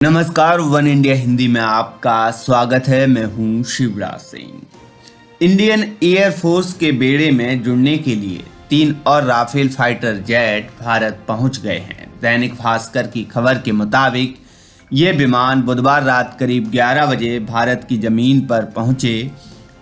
नमस्कार, one India Hindi में आपका स्वागत है। मैं हूं शिवराज सिंह। इंडियन एयरफोर्स के बेड़े में जुड़ने के लिए 3 और राफेल फाइटर जेट भारत पहुंच गए हैं। दैनिक भास्कर की खबर के मुताबिक ये विमान बुधवार रात करीब 11 बजे भारत की जमीन पर पहुंचे।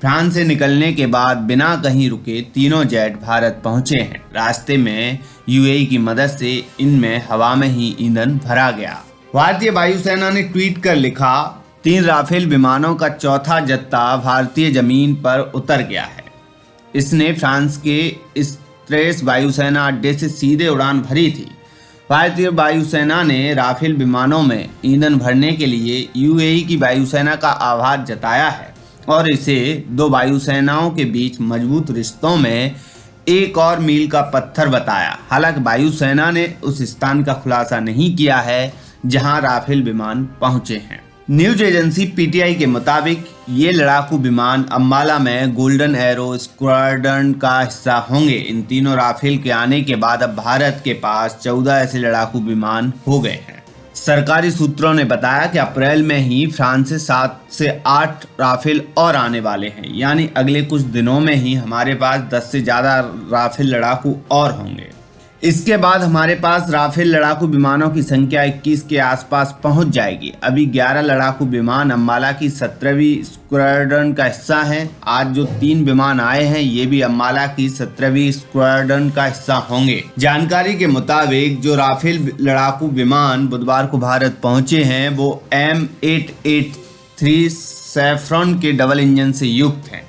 फ्रांस से निकलने के बाद बिना कहीं रुके तीनों जेट भारत पहुंचे हैं। रास्ते में यूएई की मदद से इनमें हवा में ही ईंधन भरा गया। भारतीय वायुसेना ने ट्वीट कर लिखा, 3 राफेल विमानों का चौथा जत्था भारतीय जमीन पर उतर गया है। इसने फ्रांस के स्ट्रेस वायुसेना अड्डे से सीधे उड़ान भरी थी। भारतीय वायुसेना ने राफेल विमानों में ईंधन भरने के लिए यूएई की वायुसेना का आभार जताया है और इसे 2 वायुसेनाओं के बीच मजबूत रिश्तों में एक और मील का पत्थर बताया। हालांकि वायुसेना ने उस स्थान का खुलासा नहीं किया है जहां राफेल विमान पहुंचे हैं। न्यूज एजेंसी पीटीआई के मुताबिक ये लड़ाकू विमान अंबाला में गोल्डन एरो स्क्वाड्रन का हिस्सा होंगे। इन तीनों राफेल के आने के बाद अब भारत के पास 14 ऐसे लड़ाकू विमान हो गए हैं। सरकारी सूत्रों ने बताया कि अप्रैल में ही फ्रांस से 7 से 8 राफेल और आने वाले हैं, यानी अगले कुछ दिनों में ही हमारे पास 10 से ज़्यादा राफेल लड़ाकू और होंगे। इसके बाद हमारे पास राफेल लड़ाकू विमानों की संख्या 21 के आसपास पहुंच जाएगी। अभी 11 लड़ाकू विमान अंबाला की 17वीं स्क्वाड्रन का हिस्सा हैं। आज जो 3 विमान आए हैं ये भी अंबाला की 17वीं स्क्वाड्रन का हिस्सा होंगे। जानकारी के मुताबिक जो राफेल लड़ाकू विमान बुधवार को भारत पहुंचे हैं वो M883 सैफ्रॉन के डबल इंजन से युक्त हैं,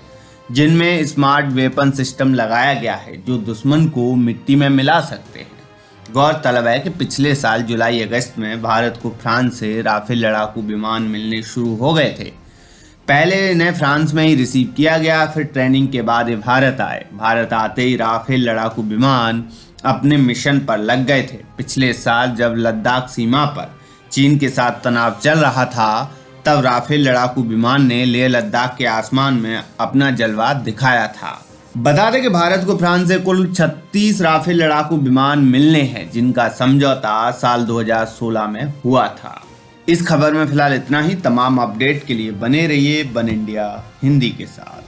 जिनमें स्मार्ट वेपन सिस्टम लगाया गया है जो दुश्मन को मिट्टी में मिला सकते हैं। गौरतलब है कि पिछले साल जुलाई अगस्त में भारत को फ्रांस से राफेल लड़ाकू विमान मिलने शुरू हो गए थे। पहले इन्हें फ्रांस में ही रिसीव किया गया, फिर ट्रेनिंग के बाद ये भारत आए। भारत आते ही राफेल लड़ाकू विमान अपने मिशन पर लग गए थे। पिछले साल जब लद्दाख सीमा पर चीन के साथ तनाव चल रहा था तब राफेल लड़ाकू विमान ने लेह लद्दाख के आसमान में अपना जलवा दिखाया था। बता दें कि भारत को फ्रांस से कुल 36 राफेल लड़ाकू विमान मिलने हैं, जिनका समझौता साल 2016 में हुआ था। इस खबर में फिलहाल इतना ही। तमाम अपडेट के लिए बने रहिए वन इंडिया हिंदी के साथ।